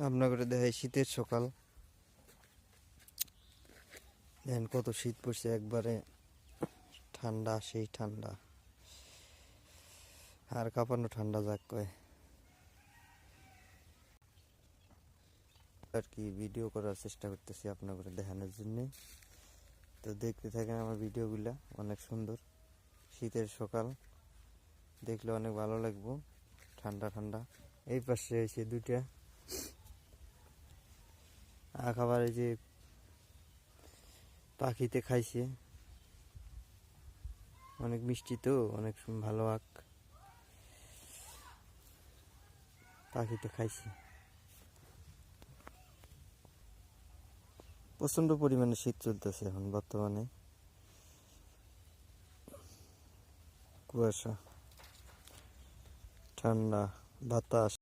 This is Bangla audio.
আপনাদের দেখাই শীতের সকাল। দেখেন কত শীত পড়ছে, একবারে ঠান্ডা, সেই ঠান্ডা, আর কাঁপানো ঠান্ডা যাক কয় আর কি। ভিডিও করার চেষ্টা করতেছি আপনাদের দেখানোর জন্যে, তো দেখতে থাকেন আমার ভিডিওগুলা। অনেক সুন্দর শীতের সকাল, দেখলে অনেক ভালো লাগবো, ঠান্ডা ঠান্ডা। এই পাশে এসে দুইটা খাবার, এই যে পাখিতে খাইছে, অনেক মিষ্টি, তো অনেক ভালো আঁক পাখিতে খাইছে। প্রচন্ড পরিমাণে শীত চলতেছে এখন বর্তমানে, কুয়াশা, ঠান্ডা বাতাস।